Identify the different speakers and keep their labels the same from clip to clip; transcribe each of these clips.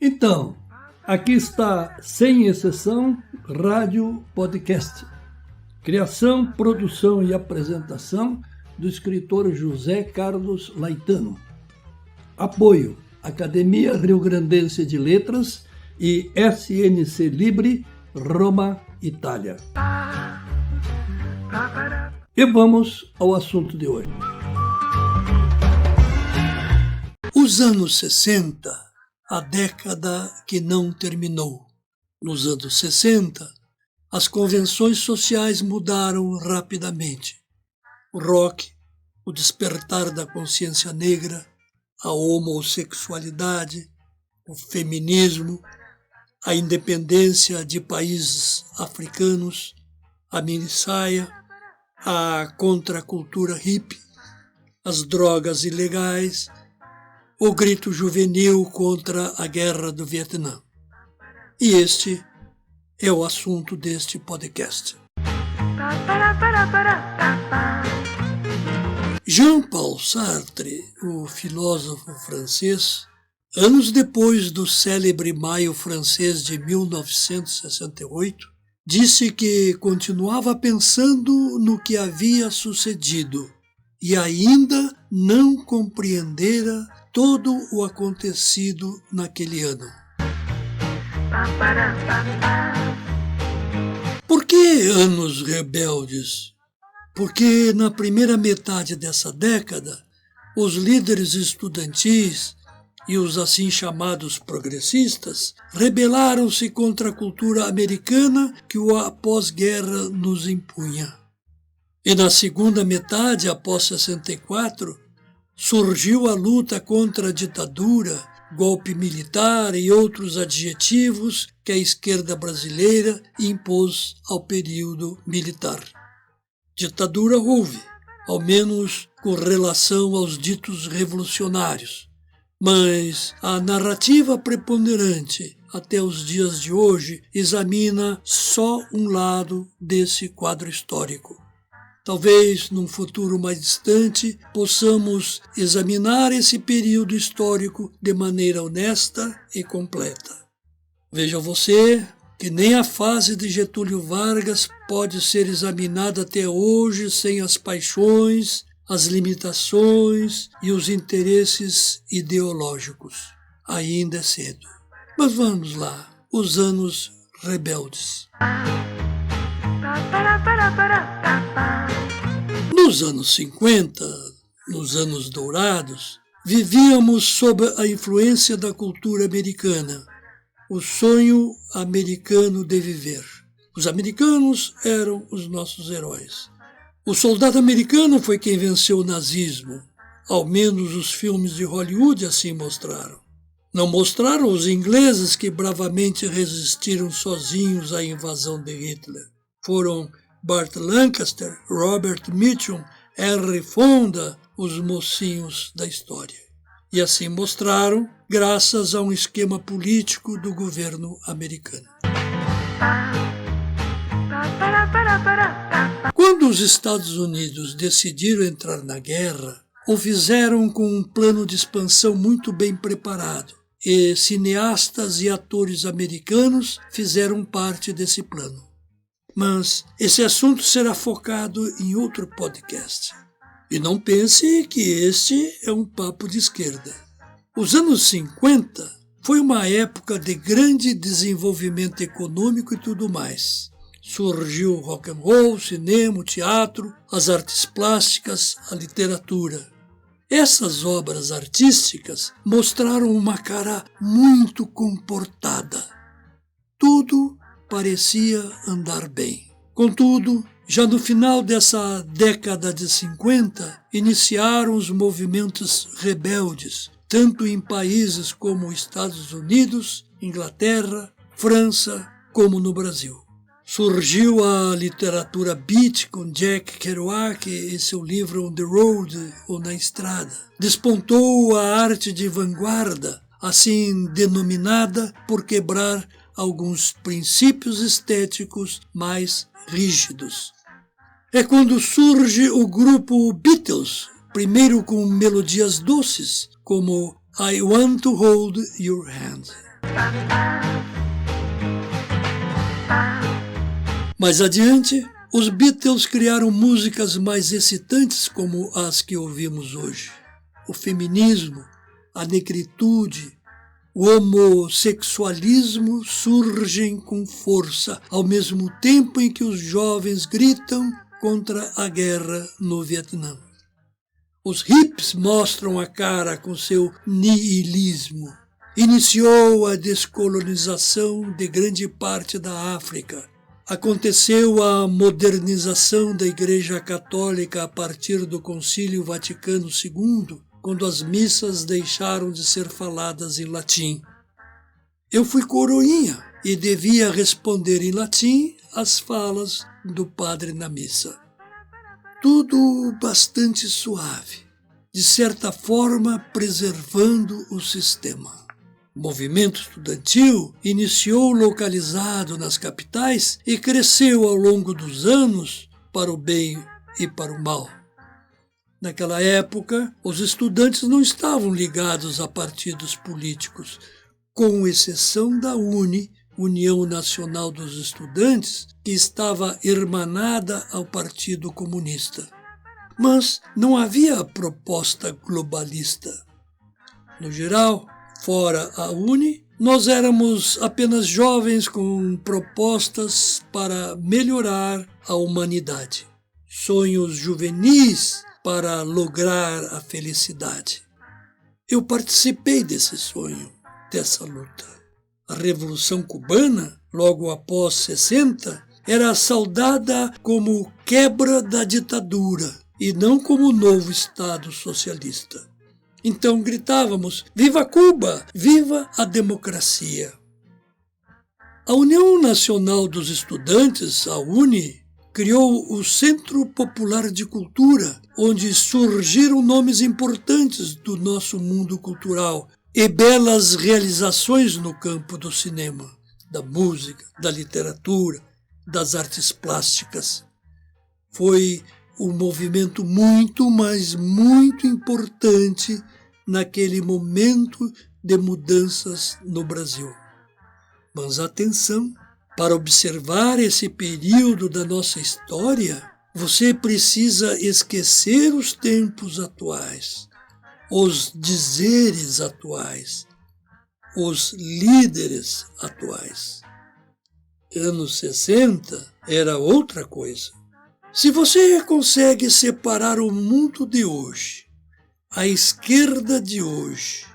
Speaker 1: Então, aqui está, sem exceção, Rádio Podcast. Criação, produção e apresentação do escritor José Carlos Laetano. Apoio: Academia Rio-Grandense de Letras e SNC Libre, Roma, Itália. E vamos ao assunto de hoje. Os anos 60, a década que não terminou. Nos anos 60, as convenções sociais mudaram rapidamente. O rock, o despertar da consciência negra, a homossexualidade, o feminismo, a independência de países africanos, a minissaia, a contracultura hippie, as drogas ilegais, o grito juvenil contra a guerra do Vietnã. E este é o assunto deste podcast. Jean-Paul Sartre, o filósofo francês, anos depois do célebre Maio francês de 1968, disse que continuava pensando no que havia sucedido e ainda não compreendera todo o acontecido naquele ano. Por que anos rebeldes? Porque na primeira metade dessa década, os líderes estudantis e os assim chamados progressistas rebelaram-se contra a cultura americana que o pós-guerra nos impunha. E na segunda metade, após 64, surgiu a luta contra a ditadura, golpe militar e outros adjetivos que a esquerda brasileira impôs ao período militar. Ditadura houve, ao menos com relação aos ditos revolucionários, mas a narrativa preponderante até os dias de hoje examina só um lado desse quadro histórico. Talvez, num futuro mais distante, possamos examinar esse período histórico de maneira honesta e completa. Veja você que nem a fase de Getúlio Vargas pode ser examinada até hoje sem as paixões, as limitações e os interesses ideológicos. Ainda é cedo. Mas vamos lá, os anos rebeldes. Nos anos 50, nos anos dourados, vivíamos sob a influência da cultura americana, o sonho americano de viver. Os americanos eram os nossos heróis. O soldado americano foi quem venceu o nazismo. Ao menos os filmes de Hollywood assim mostraram. Não mostraram os ingleses que bravamente resistiram sozinhos à invasão de Hitler. Foram Burt Lancaster, Robert Mitchum, Henry Fonda, os mocinhos da história. E assim mostraram, graças a um esquema político do governo americano. Quando os Estados Unidos decidiram entrar na guerra, o fizeram com um plano de expansão muito bem preparado, e cineastas e atores americanos fizeram parte desse plano. Mas esse assunto será focado em outro podcast. E não pense que este é um papo de esquerda. Os anos 50 foi uma época de grande desenvolvimento econômico e tudo mais. Surgiu o rock and roll, o cinema, o teatro, as artes plásticas, a literatura. Essas obras artísticas mostraram uma cara muito comportada. Tudo parecia andar bem. Contudo, já no final dessa década de 50, iniciaram os movimentos rebeldes, tanto em países como Estados Unidos, Inglaterra, França, como no Brasil. Surgiu a literatura beat com Jack Kerouac e seu livro On the Road, ou Na Estrada. Despontou a arte de vanguarda, assim denominada por quebrar alguns princípios estéticos mais rígidos. É quando surge o grupo Beatles, primeiro com melodias doces, como I Want to Hold Your Hand. Mais adiante, os Beatles criaram músicas mais excitantes como as que ouvimos hoje. O feminismo, a negritude, o homossexualismo surgem com força, ao mesmo tempo em que os jovens gritam contra a guerra no Vietnã. Os hippies mostram a cara com seu niilismo. Iniciou a descolonização de grande parte da África. Aconteceu a modernização da Igreja Católica a partir do Concílio Vaticano II, quando as missas deixaram de ser faladas em latim. Eu fui coroinha e devia responder em latim às falas do padre na missa. Tudo bastante suave, de certa forma preservando o sistema. O movimento estudantil iniciou localizado nas capitais e cresceu ao longo dos anos para o bem e para o mal. Naquela época, os estudantes não estavam ligados a partidos políticos, com exceção da UNE, União Nacional dos Estudantes, que estava irmanada ao Partido Comunista. Mas não havia proposta globalista. No geral, fora a UNE, nós éramos apenas jovens com propostas para melhorar a humanidade. Sonhos juvenis para lograr a felicidade. Eu participei desse sonho, dessa luta. A Revolução Cubana, logo após 60, era saudada como quebra da ditadura e não como novo Estado socialista. Então gritávamos: viva Cuba, viva a democracia! A União Nacional dos Estudantes, a UNE, criou o Centro Popular de Cultura, onde surgiram nomes importantes do nosso mundo cultural e belas realizações no campo do cinema, da música, da literatura, das artes plásticas. Foi um movimento muito, mas muito importante naquele momento de mudanças no Brasil. Mas atenção, para observar esse período da nossa história, você precisa esquecer os tempos atuais, os dizeres atuais, os líderes atuais. Anos 60 era outra coisa. Se você consegue separar o mundo de hoje, a esquerda de hoje,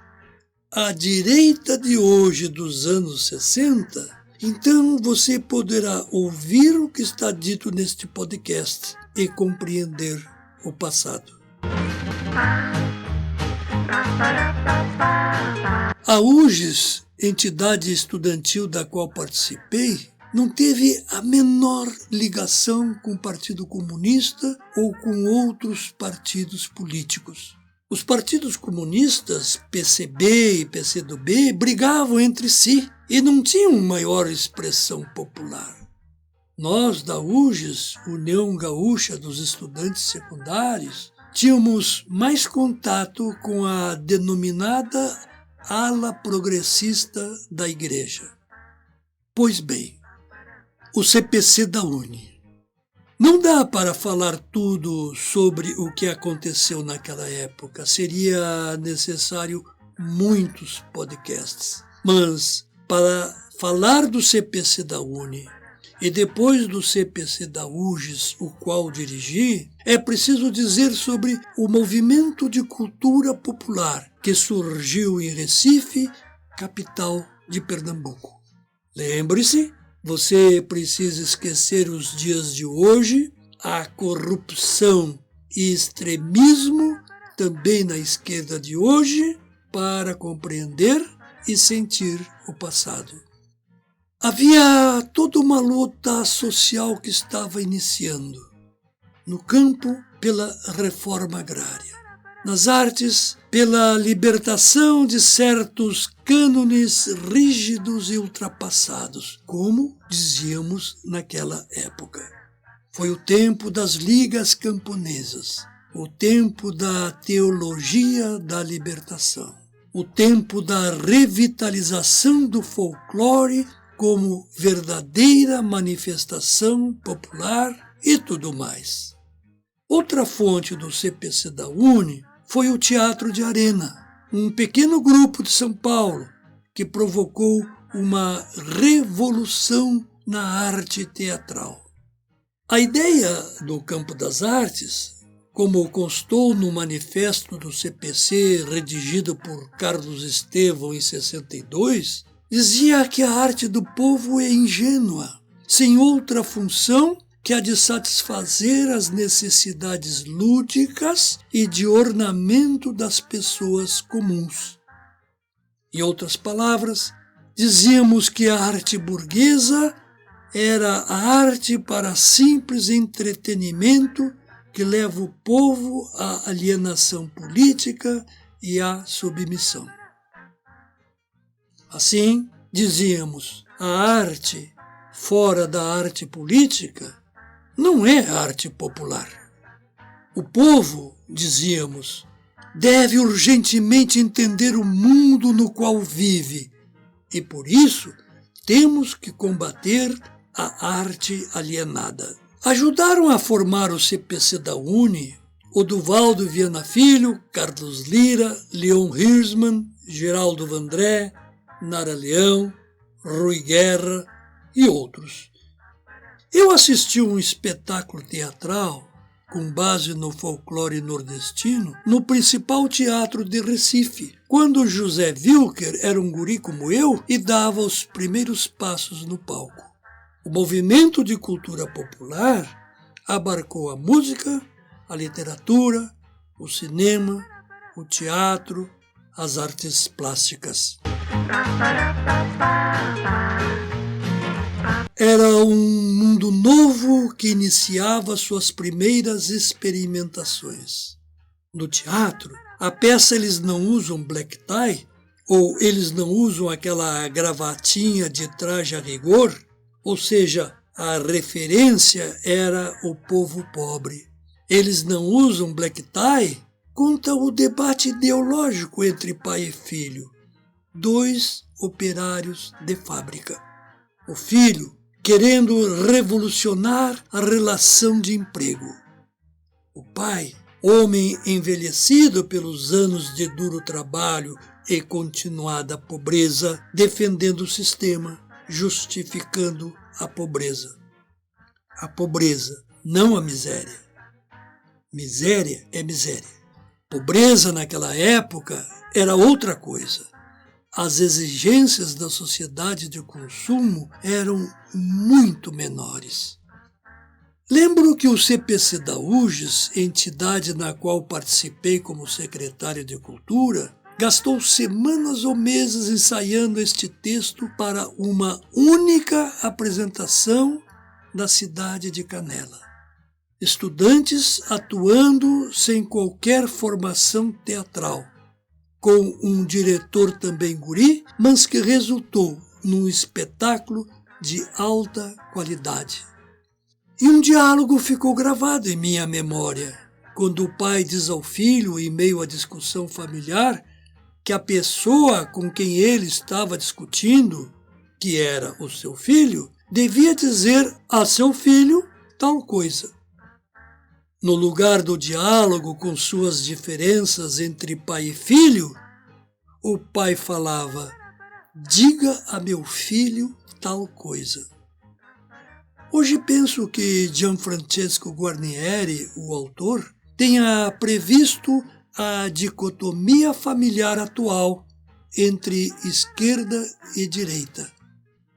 Speaker 1: a direita de hoje dos anos 60, então você poderá ouvir o que está dito neste podcast e compreender o passado. A UGES, entidade estudantil da qual participei, não teve a menor ligação com o Partido Comunista ou com outros partidos políticos. Os partidos comunistas, PCB e PCdoB, brigavam entre si e não tinham maior expressão popular. Nós, da UGES, União Gaúcha dos Estudantes Secundários, tínhamos mais contato com a denominada ala progressista da Igreja. Pois bem, o CPC da UNE. Não dá para falar tudo sobre o que aconteceu naquela época. Seria necessário muitos podcasts. Mas para falar do CPC da UNE e depois do CPC da UGES, o qual dirigi, é preciso dizer sobre o movimento de cultura popular que surgiu em Recife, capital de Pernambuco. Lembre-se, você precisa esquecer os dias de hoje, a corrupção e extremismo também na esquerda de hoje, para compreender e sentir o passado. Havia toda uma luta social que estava iniciando. No campo, pela reforma agrária. Nas artes, pela libertação de certos cânones rígidos e ultrapassados, como dizíamos naquela época. Foi o tempo das ligas camponesas, o tempo da teologia da libertação. o tempo da revitalização do folclore como verdadeira manifestação popular e tudo mais. Outra fonte do CPC da UNE foi o Teatro de Arena, um pequeno grupo de São Paulo que provocou uma revolução na arte teatral. A ideia do campo das artes, como constou no manifesto do CPC redigido por Carlos Estevão em 62, dizia que a arte do povo é ingênua, sem outra função que a de satisfazer as necessidades lúdicas e de ornamento das pessoas comuns. Em outras palavras, dizíamos que a arte burguesa era a arte para simples entretenimento que leva o povo à alienação política e à submissão. Assim, dizíamos, a arte, fora da arte política, não é arte popular. O povo, dizíamos, deve urgentemente entender o mundo no qual vive e, por isso, temos que combater a arte alienada. Ajudaram a formar o CPC da UNE Oduvaldo Viana Filho, Carlos Lira, Leon Hirschman, Geraldo Vandré, Nara Leão, Rui Guerra e outros. Eu assisti um espetáculo teatral com base no folclore nordestino no principal teatro de Recife, quando José Wilker era um guri como eu e dava os primeiros passos no palco. O movimento de cultura popular abarcou a música, a literatura, o cinema, o teatro, as artes plásticas. Era um mundo novo que iniciava suas primeiras experimentações. No teatro, a peça eles não usam black tie, ou eles não usam aquela gravatinha de traje a rigor, ou seja, a referência era o povo pobre. Eles não usam black tie, conta o debate ideológico entre pai e filho, dois operários de fábrica. O filho querendo revolucionar a relação de emprego. O pai, homem envelhecido pelos anos de duro trabalho e continuada pobreza, defendendo o sistema, justificando a pobreza. A pobreza, não a miséria. Miséria é miséria. Pobreza naquela época era outra coisa. As exigências da sociedade de consumo eram muito menores. Lembro que o CPC da UGES, entidade na qual participei como secretário de Cultura, gastou semanas ou meses ensaiando este texto para uma única apresentação na cidade de Canela. Estudantes atuando sem qualquer formação teatral, com um diretor também guri, mas que resultou num espetáculo de alta qualidade. E um diálogo ficou gravado em minha memória, quando o pai diz ao filho, em meio à discussão familiar, que a pessoa com quem ele estava discutindo, que era o seu filho, devia dizer a seu filho tal coisa. No lugar do diálogo com suas diferenças entre pai e filho, o pai falava, diga a meu filho tal coisa. Hoje penso que Gianfrancesco Guarnieri, o autor, tenha previsto a dicotomia familiar atual entre esquerda e direita,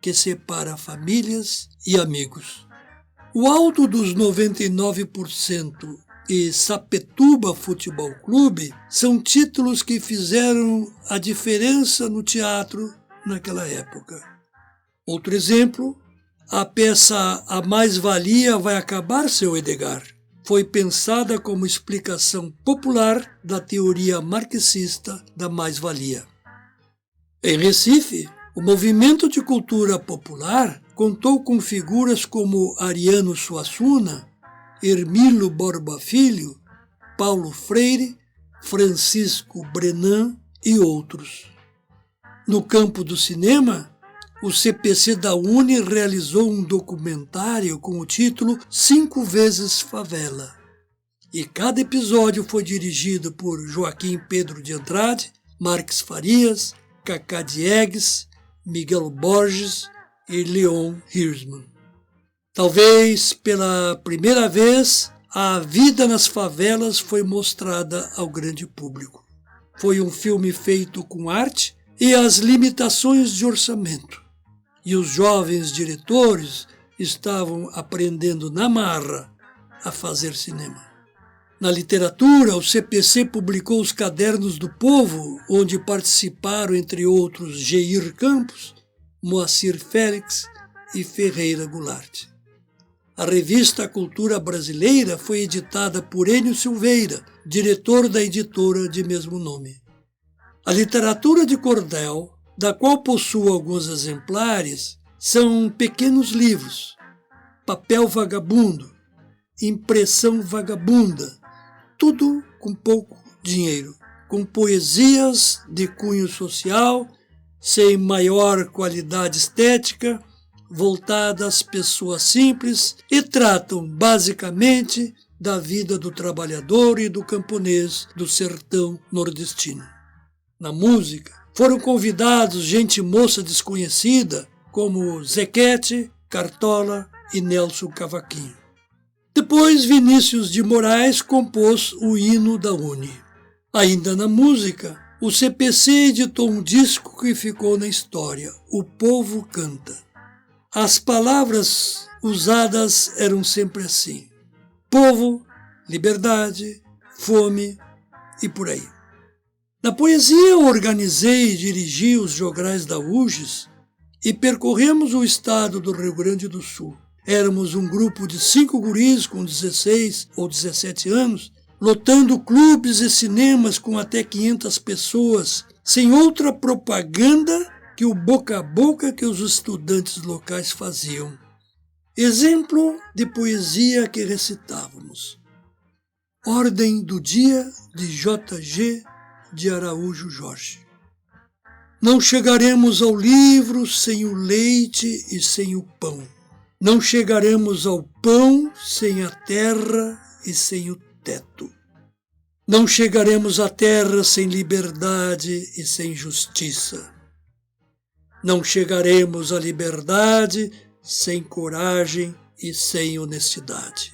Speaker 1: que separa famílias e amigos. O Alto dos 99% e Sapituba Futebol Clube são títulos que fizeram a diferença no teatro naquela época. Outro exemplo, a peça A Mais-Valia Vai Acabar, seu Edgar, foi pensada como explicação popular da teoria marxista da mais-valia. Em Recife, o movimento de cultura popular contou com figuras como Ariano Suassuna, Hermílio Borba Filho, Paulo Freire, Francisco Brenan e outros. No campo do cinema, o CPC da UNE realizou um documentário com o título 5 vezes Favela. E cada episódio foi dirigido por Joaquim Pedro de Andrade, Marques Farias, Cacá Diegues, Miguel Borges e Leon Hirschman. Talvez pela primeira vez, a vida nas favelas foi mostrada ao grande público. Foi um filme feito com arte e as limitações de orçamento. E os jovens diretores estavam aprendendo na marra a fazer cinema. Na literatura, o CPC publicou os Cadernos do Povo, onde participaram, entre outros, Geir Campos, Moacir Félix e Ferreira Goulart. A revista Cultura Brasileira foi editada por Enio Silveira, diretor da editora de mesmo nome. A literatura de cordel, da qual possuo alguns exemplares, são pequenos livros, papel vagabundo, impressão vagabunda, tudo com pouco dinheiro, com poesias de cunho social, sem maior qualidade estética, voltadas às pessoas simples e tratam basicamente da vida do trabalhador e do camponês do sertão nordestino. Na música, foram convidados gente moça desconhecida como Zequete, Cartola e Nelson Cavaquinho. Depois, Vinícius de Moraes compôs o hino da UNE. Ainda na música, o CPC editou um disco que ficou na história, O Povo Canta. As palavras usadas eram sempre assim: povo, liberdade, fome e por aí. Na poesia, eu organizei e dirigi os jograis da UGES e percorremos o estado do Rio Grande do Sul. Éramos um grupo de 5 guris com 16 ou 17 anos, lotando clubes e cinemas com até 500 pessoas, sem outra propaganda que o boca a boca que os estudantes locais faziam. Exemplo de poesia que recitávamos. Ordem do Dia de J.G. de Araújo Jorge. Não chegaremos ao livro sem o leite e sem o pão. Não chegaremos ao pão sem a terra e sem o teto. Não chegaremos à terra sem liberdade e sem justiça. Não chegaremos à liberdade sem coragem e sem honestidade.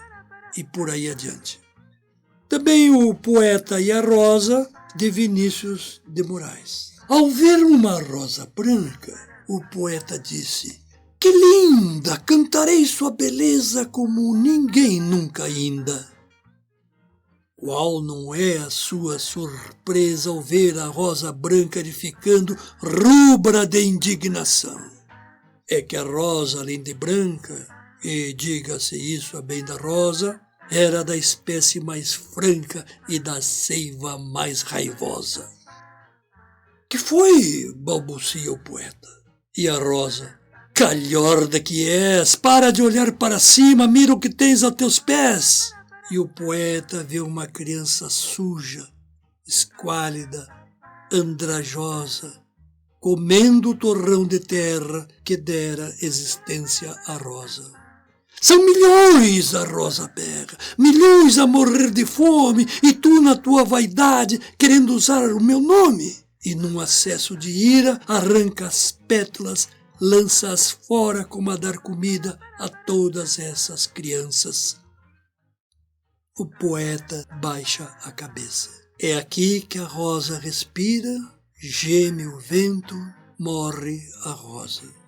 Speaker 1: E por aí adiante. Também o Poeta e a Rosa, de Vinícius de Moraes. Ao ver uma rosa branca, o poeta disse: que linda! Cantarei sua beleza como ninguém nunca ainda. Qual não é a sua surpresa ao ver a rosa branca ficando rubra de indignação? É que a rosa, além de branca, e diga-se isso a bem da rosa, era da espécie mais franca e da seiva mais raivosa. Que foi? Balbucia o poeta. E a rosa: calhorda que és, para de olhar para cima, mira o que tens a teus pés. E o poeta vê uma criança suja, esquálida, andrajosa, comendo o torrão de terra que dera existência à rosa. São milhões, a rosa berra, milhões a morrer de fome, e tu, na tua vaidade, querendo usar o meu nome. E num acesso de ira, arranca as pétalas, lança-as fora como a dar comida a todas essas crianças. O poeta baixa a cabeça. É aqui que a rosa respira, geme o vento, morre a rosa.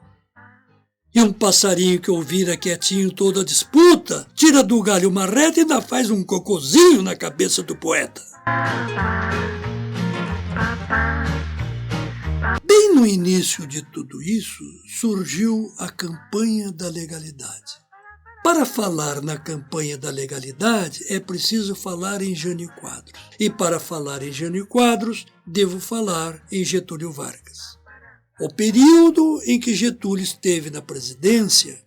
Speaker 1: E um passarinho que ouvira quietinho toda a disputa, tira do galho uma reta e ainda faz um cocozinho na cabeça do poeta. Bem no início de tudo isso, surgiu a campanha da legalidade. Para falar na campanha da legalidade, é preciso falar em Jânio Quadros. E para falar em Jânio Quadros, devo falar em Getúlio Vargas. O período em que Getúlio esteve na presidência,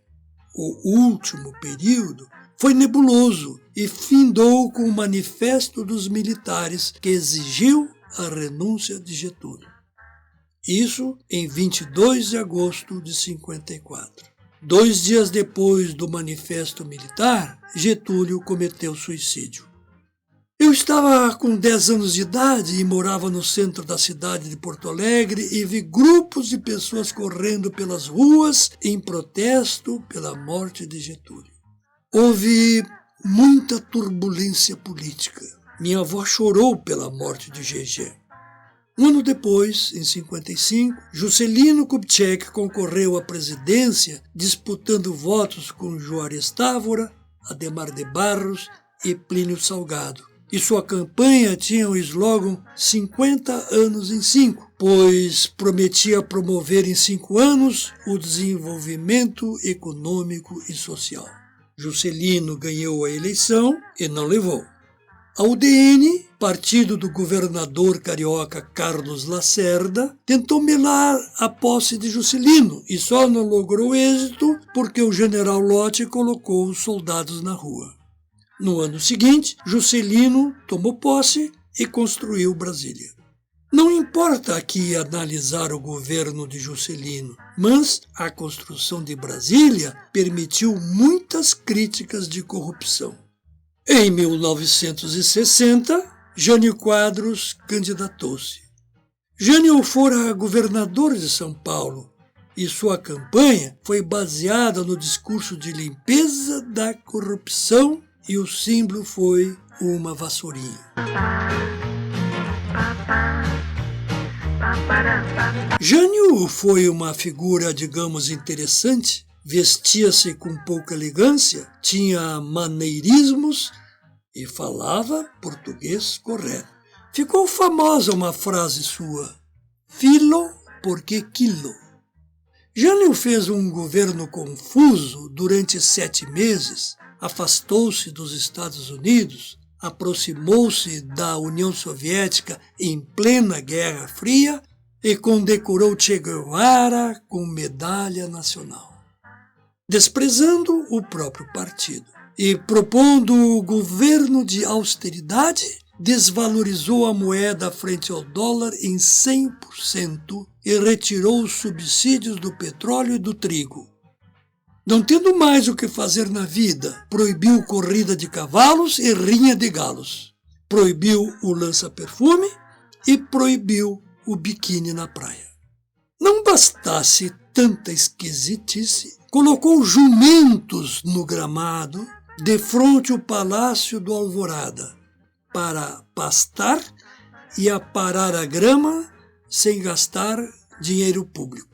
Speaker 1: o último período, foi nebuloso e findou com o Manifesto dos Militares, que exigiu a renúncia de Getúlio. Isso em 22 de agosto de 54. 2 dias depois do Manifesto Militar, Getúlio cometeu suicídio. Eu estava com 10 anos de idade e morava no centro da cidade de Porto Alegre e vi grupos de pessoas correndo pelas ruas em protesto pela morte de Getúlio. Houve muita turbulência política. Minha avó chorou pela morte de Gegé. Um ano depois, em 55, Juscelino Kubitschek concorreu à presidência disputando votos com Juarez Távora, Adhemar de Barros e Plínio Salgado. E sua campanha tinha o slogan 50 anos em 5, pois prometia promover em 5 anos o desenvolvimento econômico e social. Juscelino ganhou a eleição e não levou. A UDN, partido do governador carioca Carlos Lacerda, tentou melar a posse de Juscelino e só não logrou êxito porque o general Lott colocou os soldados na rua. No ano seguinte, Juscelino tomou posse e construiu Brasília. Não importa aqui analisar o governo de Juscelino, mas a construção de Brasília permitiu muitas críticas de corrupção. Em 1960, Jânio Quadros candidatou-se. Jânio fora governador de São Paulo e sua campanha foi baseada no discurso de limpeza da corrupção e o símbolo foi uma vassourinha. Jânio foi uma figura, digamos, interessante. Vestia-se com pouca elegância, tinha maneirismos e falava português correto. Ficou famosa uma frase sua: filo porque quilo. Jânio fez um governo confuso durante 7 meses, afastou-se dos Estados Unidos, aproximou-se da União Soviética em plena Guerra Fria e condecorou Che Guevara com medalha nacional. Desprezando o próprio partido e propondo o governo de austeridade, desvalorizou a moeda frente ao dólar em 100% e retirou os subsídios do petróleo e do trigo. Não tendo mais o que fazer na vida, proibiu corrida de cavalos e rinha de galos. Proibiu o lança-perfume e proibiu o biquíni na praia. Não bastasse tanta esquisitice, colocou jumentos no gramado, defronte ao Palácio do Alvorada, para pastar e aparar a grama sem gastar dinheiro público.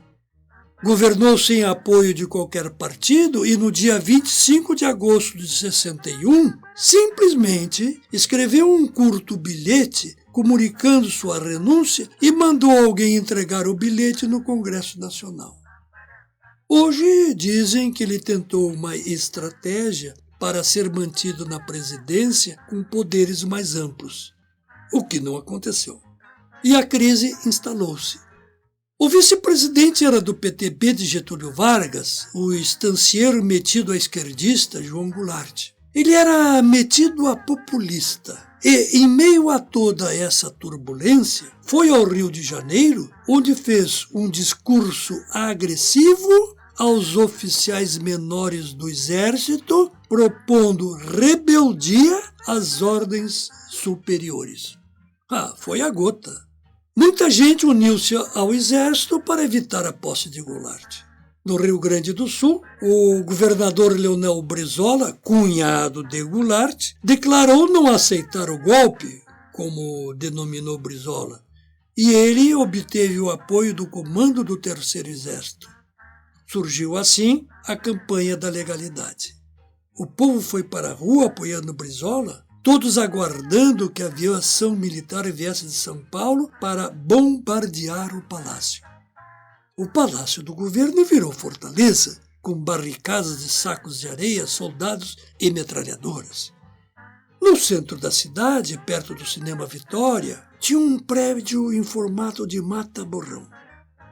Speaker 1: Governou sem apoio de qualquer partido e no dia 25 de agosto de 61, simplesmente escreveu um curto bilhete comunicando sua renúncia e mandou alguém entregar o bilhete no Congresso Nacional. Hoje dizem que ele tentou uma estratégia para ser mantido na presidência com poderes mais amplos, o que não aconteceu. E a crise instalou-se. O vice-presidente era do PTB de Getúlio Vargas, o estancieiro metido a esquerdista João Goulart. Ele era metido a populista e, em meio a toda essa turbulência, foi ao Rio de Janeiro, onde fez um discurso agressivo aos oficiais menores do Exército, propondo rebeldia às ordens superiores. Foi a gota. Muita gente uniu-se ao Exército para evitar a posse de Goulart. No Rio Grande do Sul, o governador Leonel Brizola, cunhado de Goulart, declarou não aceitar o golpe, como denominou Brizola, e ele obteve o apoio do comando do Terceiro Exército. Surgiu assim a campanha da legalidade. O povo foi para a rua apoiando Brizola, todos aguardando que a aviação militar viesse de São Paulo para bombardear o palácio. O palácio do governo virou fortaleza, com barricadas de sacos de areia, soldados e metralhadoras. No centro da cidade, perto do Cinema Vitória, tinha um prédio em formato de mata-borrão.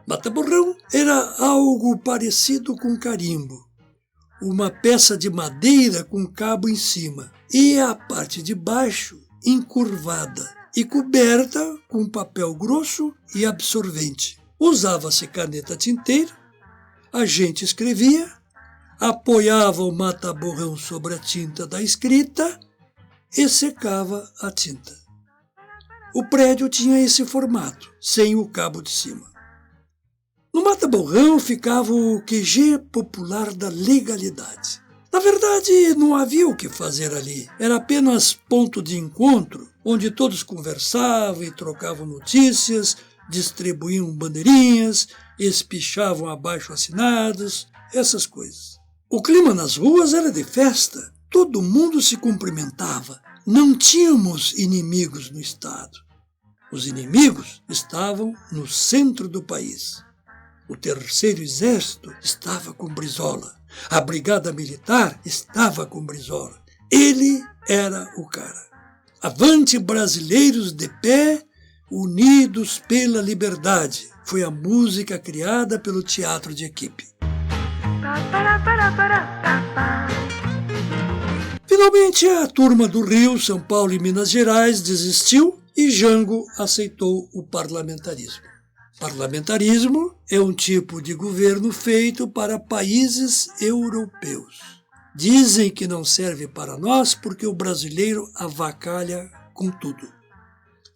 Speaker 1: Mata-borrão era algo parecido com carimbo, uma peça de madeira com cabo em cima e a parte de baixo encurvada, e coberta com papel grosso e absorvente. Usava-se caneta tinteira, a gente escrevia, apoiava o mata-borrão sobre a tinta da escrita e secava a tinta. O prédio tinha esse formato, sem o cabo de cima. No mata-borrão ficava o QG popular da legalidade. Na verdade, não havia o que fazer ali. Era apenas ponto de encontro, onde todos conversavam e trocavam notícias, distribuíam bandeirinhas, espichavam abaixo-assinados, essas coisas. O clima nas ruas era de festa. Todo mundo se cumprimentava. Não tínhamos inimigos no Estado. Os inimigos estavam no centro do país. O Terceiro Exército estava com Brizola. A Brigada Militar estava com Brizola. Ele era o cara. Avante, brasileiros de pé, unidos pela liberdade. Foi a música criada pelo teatro de equipe. Finalmente, a turma do Rio, São Paulo e Minas Gerais desistiu e Jango aceitou o parlamentarismo. Parlamentarismo é um tipo de governo feito para países europeus. Dizem que não serve para nós porque o brasileiro avacalha com tudo.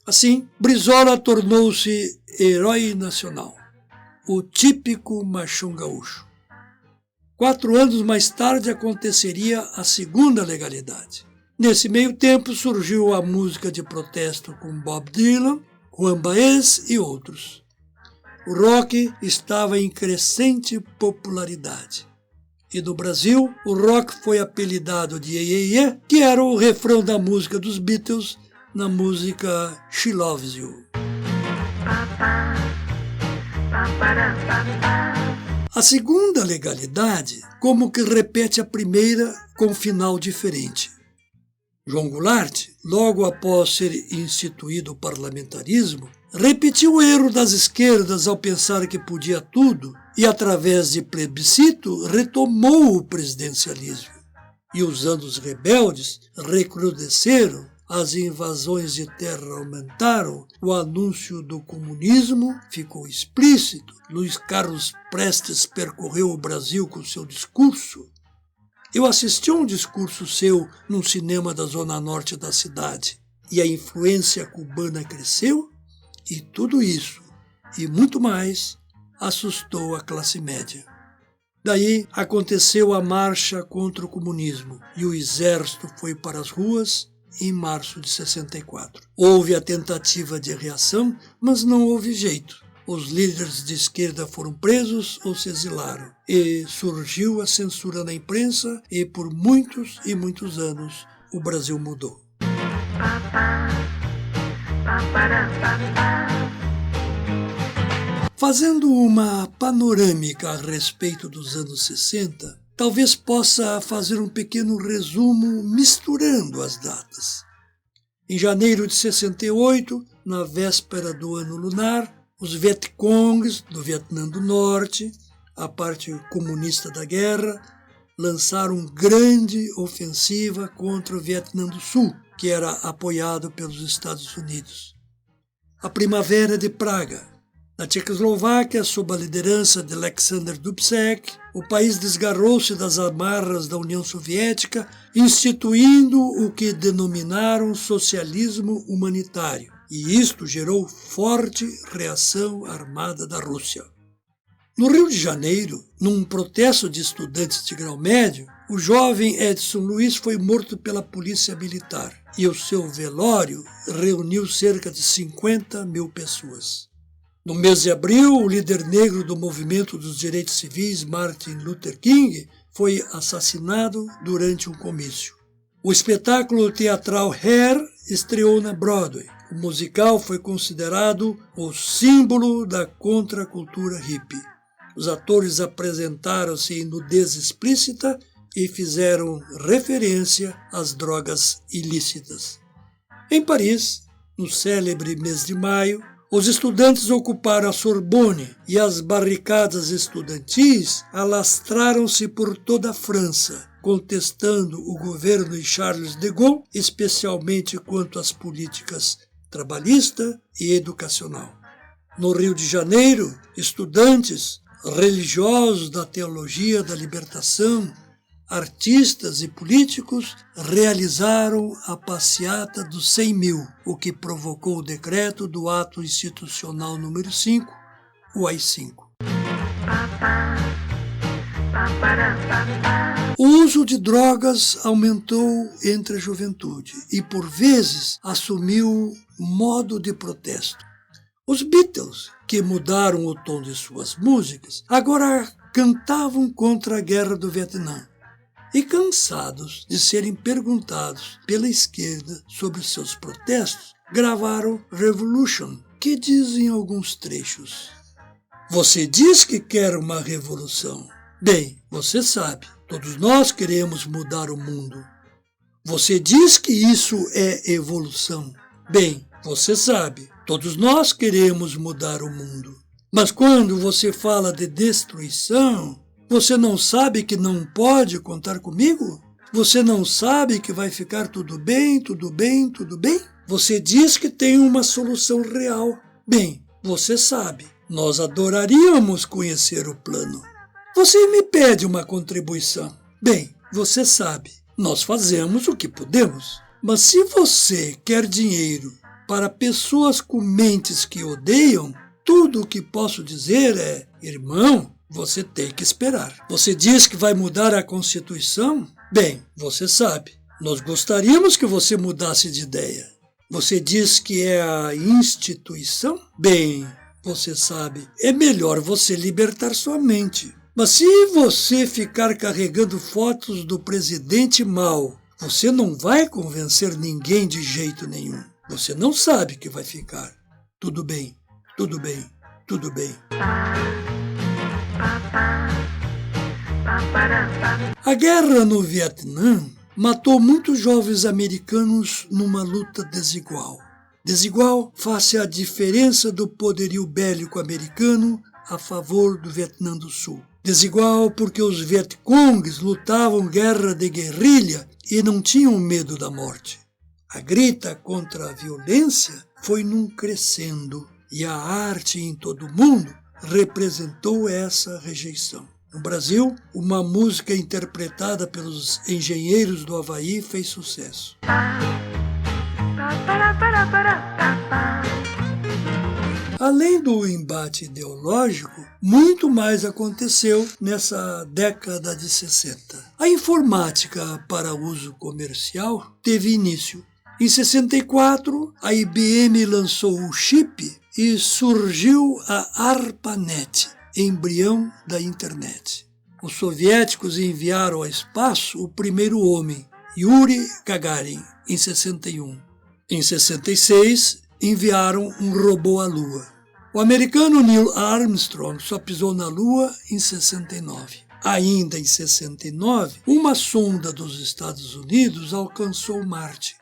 Speaker 1: Assim, Brizola tornou-se herói nacional, o típico machão gaúcho. 4 anos mais tarde aconteceria a segunda legalidade. Nesse meio tempo surgiu a música de protesto com Bob Dylan, Juan Baez e outros. O rock estava em crescente popularidade. E no Brasil, o rock foi apelidado de Iê, Iê, Iê, que era o refrão da música dos Beatles na música She Loves You. A segunda legalidade como que repete a primeira com final diferente. João Goulart, logo após ser instituído o parlamentarismo, repetiu o erro das esquerdas ao pensar que podia tudo e, através de plebiscito, retomou o presidencialismo. E os anos rebeldes recrudesceram, as invasões de terra aumentaram, o anúncio do comunismo ficou explícito, Luiz Carlos Prestes percorreu o Brasil com seu discurso. Eu assisti a um discurso seu num cinema da zona norte da cidade, e a influência cubana cresceu, e tudo isso, e muito mais, assustou a classe média. Daí aconteceu a marcha contra o comunismo, e o exército foi para as ruas em março de 64. Houve a tentativa de reação, mas não houve jeito. Os líderes de esquerda foram presos ou se exilaram. E surgiu a censura na imprensa e por muitos e muitos anos o Brasil mudou. Fazendo uma panorâmica a respeito dos anos 60, talvez possa fazer um pequeno resumo misturando as datas. Em janeiro de 68, na véspera do ano lunar, os Vietcongs do Vietnã do Norte, a parte comunista da guerra, lançaram grande ofensiva contra o Vietnã do Sul, que era apoiado pelos Estados Unidos. A Primavera de Praga. Na Tchecoslováquia, sob a liderança de Alexander Dubček, o país desgarrou-se das amarras da União Soviética, instituindo o que denominaram socialismo humanitário. E isto gerou forte reação armada da Rússia. No Rio de Janeiro, num protesto de estudantes de grau médio, o jovem Edson Luiz foi morto pela polícia militar e o seu velório reuniu cerca de 50 mil pessoas. No mês de abril, o líder negro do movimento dos direitos civis, Martin Luther King, foi assassinado durante um comício. O espetáculo teatral Hair estreou na Broadway. O musical foi considerado o símbolo da contracultura hippie. Os atores apresentaram-se em nudez explícita e fizeram referência às drogas ilícitas. Em Paris, no célebre mês de maio, os estudantes ocuparam a Sorbonne e as barricadas estudantis alastraram-se por toda a França, contestando o governo de Charles de Gaulle, especialmente quanto às políticas trabalhista e educacional. No Rio de Janeiro, estudantes, religiosos da teologia da libertação, artistas e políticos realizaram a passeata dos 100 mil, o que provocou o decreto do Ato Institucional número 5, o AI-5. O uso de drogas aumentou entre a juventude e, por vezes, assumiu modo de protesto. Os Beatles, que mudaram o tom de suas músicas, agora cantavam contra a Guerra do Vietnã. E cansados de serem perguntados pela esquerda sobre seus protestos, gravaram Revolution, que diz em alguns trechos: "Você diz que quer uma revolução. Bem, você sabe, todos nós queremos mudar o mundo. Você diz que isso é evolução. Bem, você sabe, todos nós queremos mudar o mundo. Mas quando você fala de destruição, você não sabe que não pode contar comigo? Você não sabe que vai ficar tudo bem, tudo bem, tudo bem? Você diz que tem uma solução real. Bem, você sabe, nós adoraríamos conhecer o plano. Você me pede uma contribuição. Bem, você sabe, nós fazemos o que podemos. Mas se você quer dinheiro para pessoas com mentes que odeiam, tudo o que posso dizer é: irmão, você tem que esperar. Você diz que vai mudar a Constituição? Bem, você sabe, nós gostaríamos que você mudasse de ideia. Você diz que é a instituição? Bem, você sabe, é melhor você libertar sua mente. Mas se você ficar carregando fotos do presidente mau, você não vai convencer ninguém de jeito nenhum. Você não sabe que vai ficar. Tudo bem, tudo bem, tudo bem. A guerra no Vietnã matou muitos jovens americanos numa luta desigual. Desigual face à diferença do poderio bélico americano a favor do Vietnã do Sul. Desigual porque os Vietcongs lutavam guerra de guerrilha e não tinham medo da morte. A grita contra a violência foi num crescendo e a arte em todo o mundo representou essa rejeição. No Brasil, uma música interpretada pelos Engenheiros do Havaí fez sucesso. Além do embate ideológico, muito mais aconteceu nessa década de 60. A informática para uso comercial teve início. Em 64, a IBM lançou o chip e surgiu a ARPANET, embrião da internet. Os soviéticos enviaram ao espaço o primeiro homem, Yuri Gagarin, em 61. Em 66, enviaram um robô à Lua. O americano Neil Armstrong só pisou na Lua em 69. Ainda em 69, uma sonda dos Estados Unidos alcançou Marte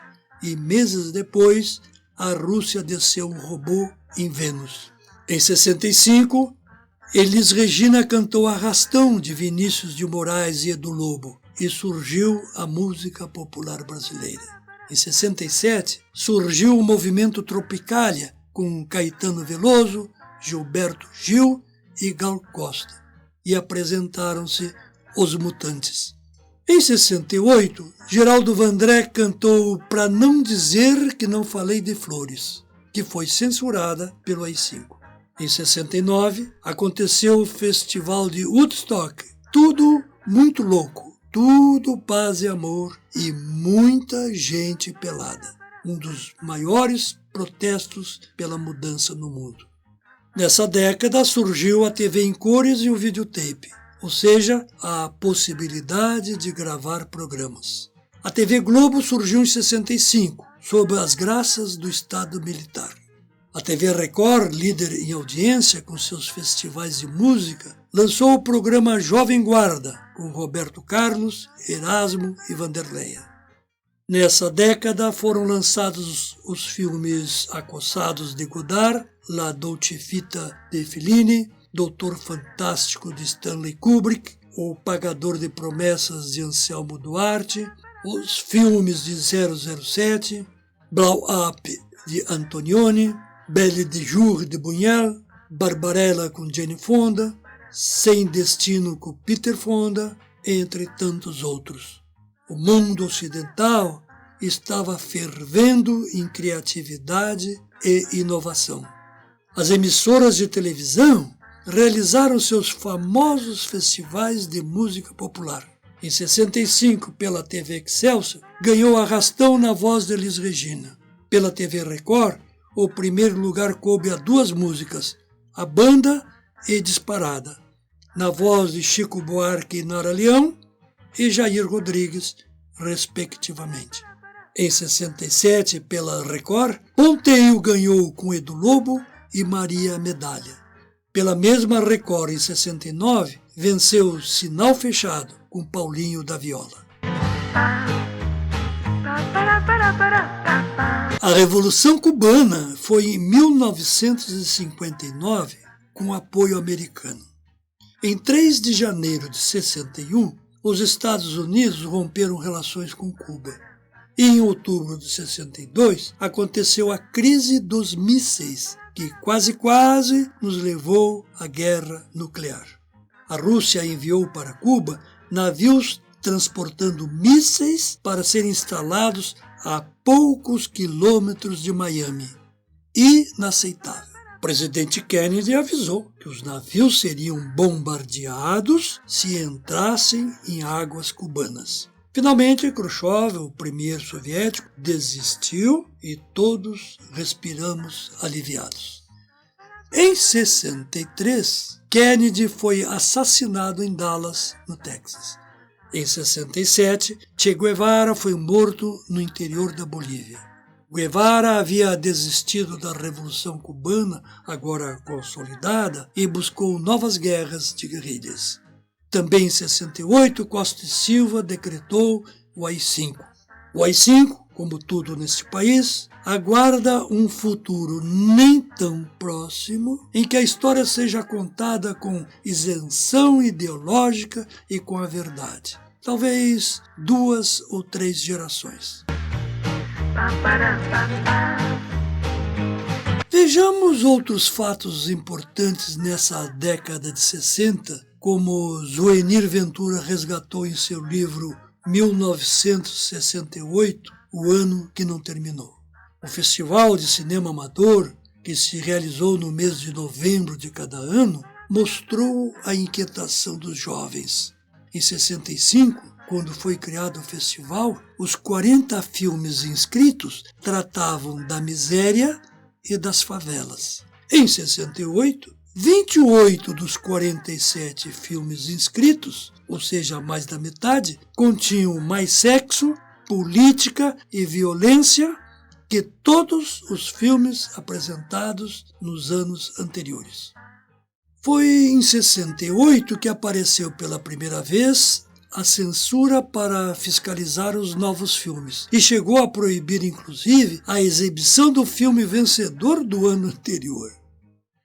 Speaker 1: e meses depois a Rússia desceu um robô em Vênus. Em 65, Elis Regina cantou Arrastão de Vinícius de Moraes e Edu Lobo e surgiu a música popular brasileira. Em 67, surgiu o movimento Tropicália, com Caetano Veloso, Gilberto Gil e Gal Costa, e apresentaram-se Os Mutantes. Em 68, Geraldo Vandré cantou Pra Não Dizer Que Não Falei de Flores, que foi censurada pelo AI-5. Em 69, aconteceu o Festival de Woodstock, tudo muito louco, tudo paz e amor e muita gente pelada. Um dos maiores protestos pela mudança no mundo. Nessa década surgiu a TV em cores e o videotape, ou seja, a possibilidade de gravar programas. A TV Globo surgiu em 65, sob as graças do Estado Militar. A TV Record, líder em audiência com seus festivais de música, lançou o programa Jovem Guarda, com Roberto Carlos, Erasmo e Vanderleia. Nessa década foram lançados os filmes Acossados de Godard, La Dolce Vita de Fellini, Doutor Fantástico de Stanley Kubrick, O Pagador de Promessas de Anselmo Duarte, os filmes de 007, Blow Up de Antonioni, Belle de Jour de Buñuel, Barbarella com Jane Fonda, Sem Destino com Peter Fonda, entre tantos outros. O mundo ocidental estava fervendo em criatividade e inovação. As emissoras de televisão realizaram seus famosos festivais de música popular. Em 65, pela TV Excelsior, ganhou arrastão na voz de Elis Regina. Pela TV Record, o primeiro lugar coube a duas músicas, A Banda e Disparada, na voz de Chico Buarque e Nara Leão e Jair Rodrigues, respectivamente. Em 67, pela Record, Ponteio ganhou com Edu Lobo e Maria Medalha. Pela mesma Record, em 69, venceu Sinal Fechado, com Paulinho da Viola. A Revolução Cubana foi em 1959, com apoio americano. Em 3 de janeiro de 61, os Estados Unidos romperam relações com Cuba. E em outubro de 62, aconteceu a crise dos mísseis, que quase nos levou à guerra nuclear. A Rússia enviou para Cuba navios transportando mísseis para serem instalados a poucos quilômetros de Miami. Inaceitável. O presidente Kennedy avisou que os navios seriam bombardeados se entrassem em águas cubanas. Finalmente, Khrushchev, o premier soviético, desistiu e todos respiramos aliviados. Em 63, Kennedy foi assassinado em Dallas, no Texas. Em 67, Che Guevara foi morto no interior da Bolívia. Guevara havia desistido da Revolução Cubana, agora consolidada, e buscou novas guerras de guerrilhas. Também em 68, Costa e Silva decretou o AI-5. O AI-5, como tudo neste país, aguarda um futuro nem tão próximo em que a história seja contada com isenção ideológica e com a verdade. Talvez 2 ou 3 gerações. Vejamos outros fatos importantes nessa década de 60, como Zuenir Ventura resgatou em seu livro 1968, O Ano que Não Terminou. O Festival de Cinema Amador, que se realizou no mês de novembro de cada ano, mostrou a inquietação dos jovens. Em 65, quando foi criado o festival, os 40 filmes inscritos tratavam da miséria e das favelas. Em 68, 28 dos 47 filmes inscritos, ou seja, mais da metade, continham mais sexo, política e violência que todos os filmes apresentados nos anos anteriores. Foi em 68 que apareceu pela primeira vez a censura para fiscalizar os novos filmes e chegou a proibir, inclusive, a exibição do filme vencedor do ano anterior.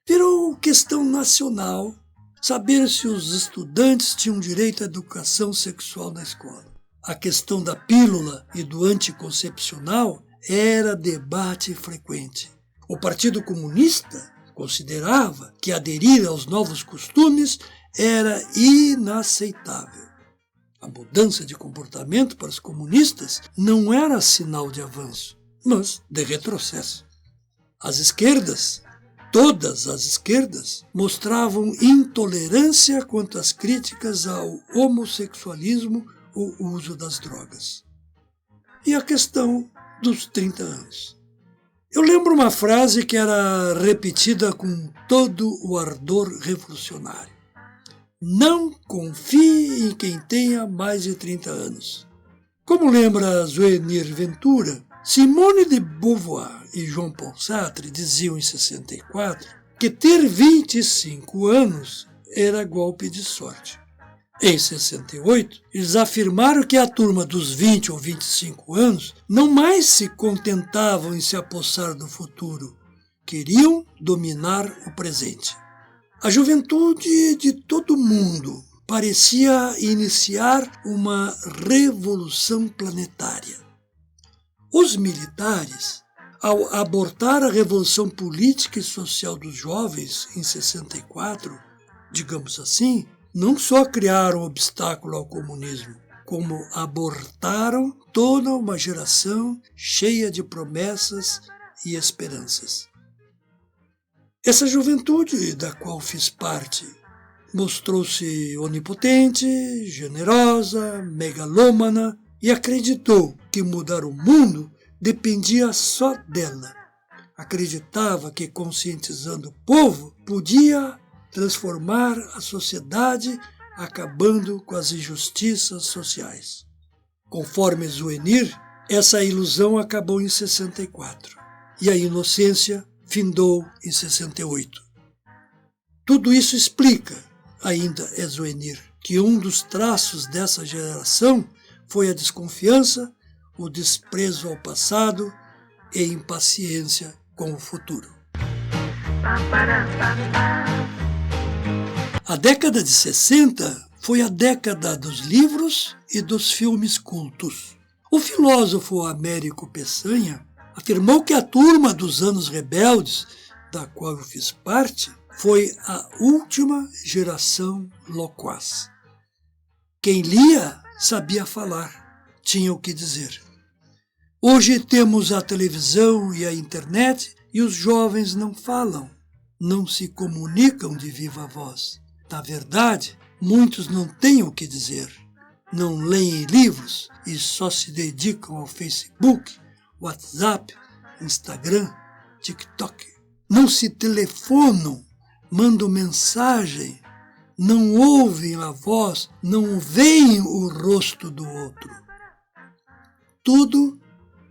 Speaker 1: Virou questão nacional saber se os estudantes tinham direito à educação sexual na escola. A questão da pílula e do anticoncepcional era debate frequente. O Partido Comunista considerava que aderir aos novos costumes era inaceitável. A mudança de comportamento para os comunistas não era sinal de avanço, mas de retrocesso. As esquerdas, todas as esquerdas, mostravam intolerância quanto às críticas ao homossexualismo ou uso das drogas. E a questão dos 30 anos. Eu lembro uma frase que era repetida com todo o ardor revolucionário. Não confie em quem tenha mais de 30 anos. Como lembra Zuenir Ventura, Simone de Beauvoir e Jean-Paul Sartre diziam em 64 que ter 25 anos era golpe de sorte. Em 68, eles afirmaram que a turma dos 20 ou 25 anos não mais se contentavam em se apossar do futuro, queriam dominar o presente. A juventude de todo mundo parecia iniciar uma revolução planetária. Os militares ao abortar a revolução política e social dos jovens em 64, digamos assim, não só criaram obstáculo ao comunismo, como abortaram toda uma geração cheia de promessas e esperanças. Essa juventude da qual fiz parte mostrou-se onipotente, generosa, megalômana e acreditou que mudar o mundo dependia só dela. Acreditava que, conscientizando o povo, podia transformar a sociedade, acabando com as injustiças sociais. Conforme Zouenir, essa ilusão acabou em 64 e a inocência findou em 68. Tudo isso explica, ainda é Zouenir, que um dos traços dessa geração foi a desconfiança, o desprezo ao passado e impaciência com o futuro. A década de 60 foi a década dos livros e dos filmes cultos. O filósofo Américo Peçanha afirmou que a turma dos anos rebeldes, da qual eu fiz parte, foi a última geração loquaz. Quem lia sabia falar, tinha o que dizer. Hoje temos a televisão e a internet e os jovens não falam, não se comunicam de viva voz. Na verdade, muitos não têm o que dizer, não leem livros e só se dedicam ao Facebook, WhatsApp, Instagram, TikTok. Não se telefonam, mandam mensagem, não ouvem a voz, não veem o rosto do outro. Tudo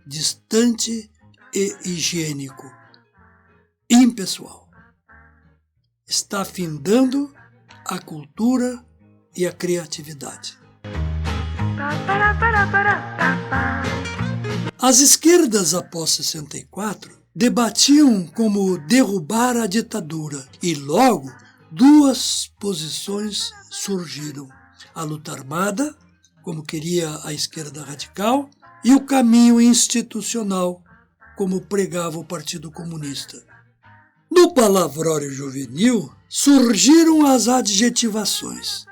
Speaker 1: distante e higiênico, impessoal. Está findando a cultura e a criatividade. As esquerdas após 64 debatiam como derrubar a ditadura e logo duas posições surgiram. A luta armada, como queria a esquerda radical, e o caminho institucional, como pregava o Partido Comunista. No palavrório juvenil surgiram as adjetivações.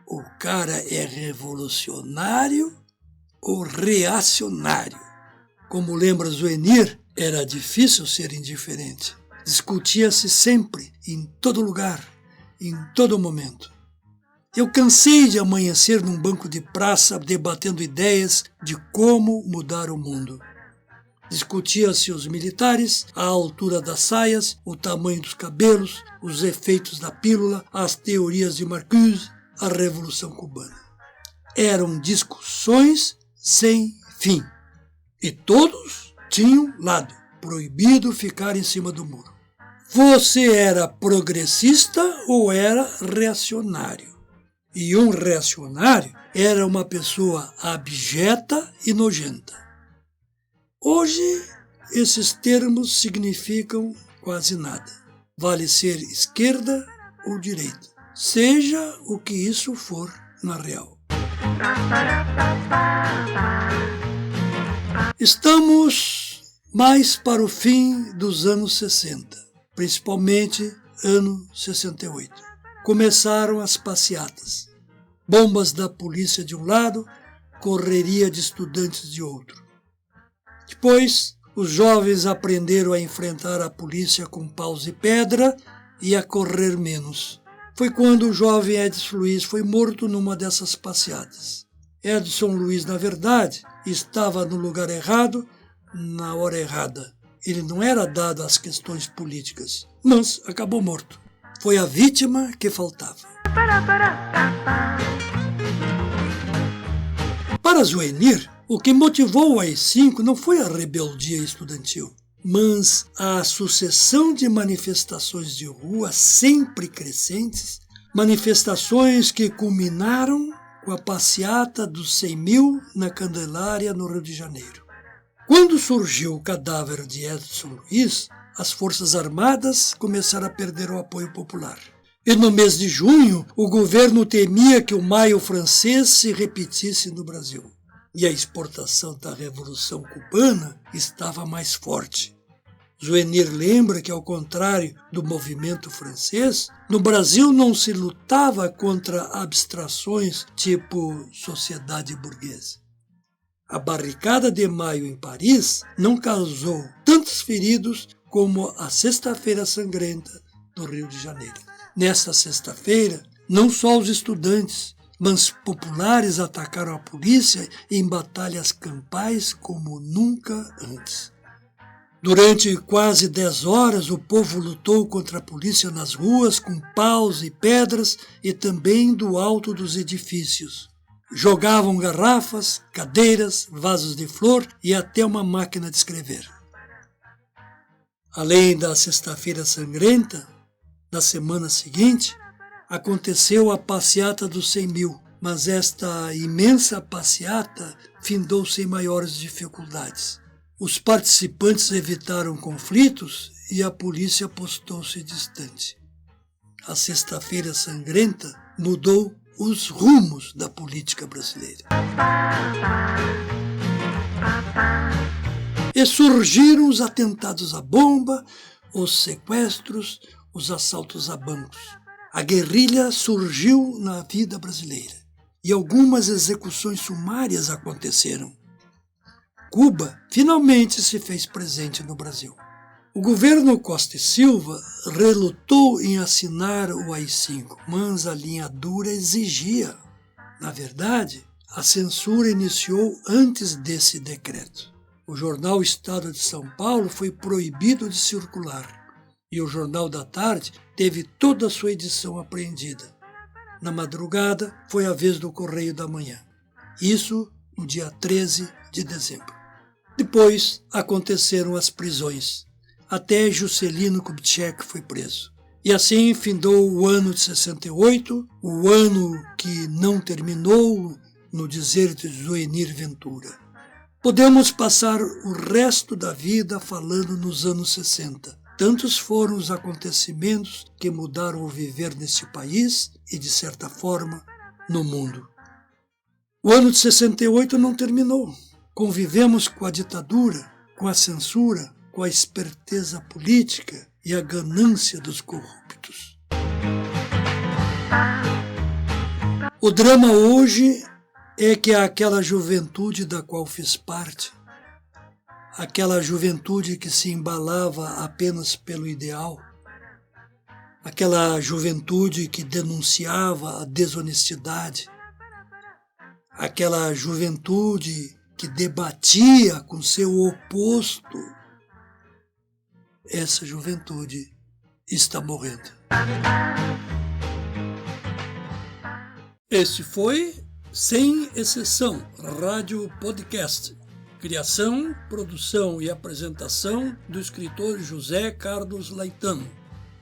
Speaker 1: O cara é revolucionário ou reacionário. Como lembra Zouenir, era difícil ser indiferente. Discutia-se sempre, em todo lugar, em todo momento. Eu cansei de amanhecer num banco de praça debatendo ideias de como mudar o mundo. Discutia-se os militares, a altura das saias, o tamanho dos cabelos, os efeitos da pílula, as teorias de Marcuse, a Revolução Cubana. Eram discussões sem fim. E todos tinham lado, proibido ficar em cima do muro. Você era progressista ou era reacionário? E um reacionário era uma pessoa abjeta e nojenta. Hoje, esses termos significam quase nada. Vale ser esquerda ou direita, seja o que isso for na real. Estamos mais para o fim dos anos 60, principalmente ano 68. Começaram as passeatas. Bombas da polícia de um lado, correria de estudantes de outro. Depois, os jovens aprenderam a enfrentar a polícia com paus e pedra e a correr menos. Foi quando o jovem Edson Luiz foi morto numa dessas passeatas. Edson Luiz, na verdade, estava no lugar errado, na hora errada. Ele não era dado às questões políticas, mas acabou morto. Foi a vítima que faltava. Para Zouenir, o que motivou o AI-5 não foi a rebeldia estudantil, mas a sucessão de manifestações de rua sempre crescentes, manifestações que culminaram com a passeata dos 100 mil na Candelária, no Rio de Janeiro. Quando surgiu o cadáver de Edson Luiz, as Forças Armadas começaram a perder o apoio popular. E no mês de junho, o governo temia que o Maio francês se repetisse no Brasil. e a exportação da Revolução Cubana estava mais forte. Joinir lembra que, ao contrário do movimento francês, no Brasil não se lutava contra abstrações tipo sociedade burguesa. A Barricada de Maio em Paris não causou tantos feridos como a Sexta-feira Sangrenta do Rio de Janeiro. Nesta sexta-feira, não só os estudantes, mas populares atacaram a polícia em batalhas campais como nunca antes. Durante quase 10 horas, o povo lutou contra a polícia nas ruas com paus e pedras e também do alto dos edifícios. Jogavam garrafas, cadeiras, vasos de flor e até uma máquina de escrever. Além da Sexta-feira Sangrenta, na semana seguinte, aconteceu a passeata dos 100 mil, mas esta imensa passeata findou sem maiores dificuldades. Os participantes evitaram conflitos e a polícia postou-se distante. A Sexta-feira Sangrenta mudou os rumos da política brasileira. E surgiram os atentados à bomba, os sequestros, os assaltos a bancos. A guerrilha surgiu na vida brasileira e algumas execuções sumárias aconteceram. Cuba finalmente se fez presente no Brasil. O governo Costa e Silva relutou em assinar o AI-5, mas a linha dura exigia. Na verdade, a censura iniciou antes desse decreto. O jornal Estado de São Paulo foi proibido de circular e o Jornal da Tarde teve toda a sua edição apreendida. Na madrugada, foi a vez do Correio da Manhã. Isso no dia 13 de dezembro. Depois aconteceram as prisões. Até Juscelino Kubitschek foi preso. E assim findou o ano de 68, o ano que não terminou, no dizer de Joinir Ventura. Podemos passar o resto da vida falando nos anos 60. Tantos foram os acontecimentos que mudaram o viver neste país e, de certa forma, no mundo. O ano de 68 não terminou. Convivemos com a ditadura, com a censura, com a esperteza política e a ganância dos corruptos. O drama hoje é que aquela juventude da qual fiz parte, aquela juventude que se embalava apenas pelo ideal, aquela juventude que denunciava a desonestidade, aquela juventude que debatia com seu oposto, essa juventude está morrendo. Este foi, Sem Exceção, Rádio Podcast. Criação, produção e apresentação do escritor José Carlos Laetano.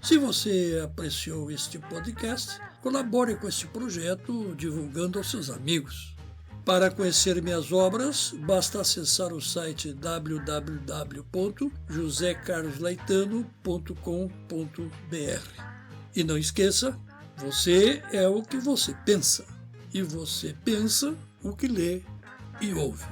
Speaker 1: Se você apreciou este podcast, colabore com este projeto divulgando aos seus amigos. Para conhecer minhas obras, basta acessar o site www.josecarlosleitano.com.br. E não esqueça, você é o que você pensa, e você pensa o que lê e ouve.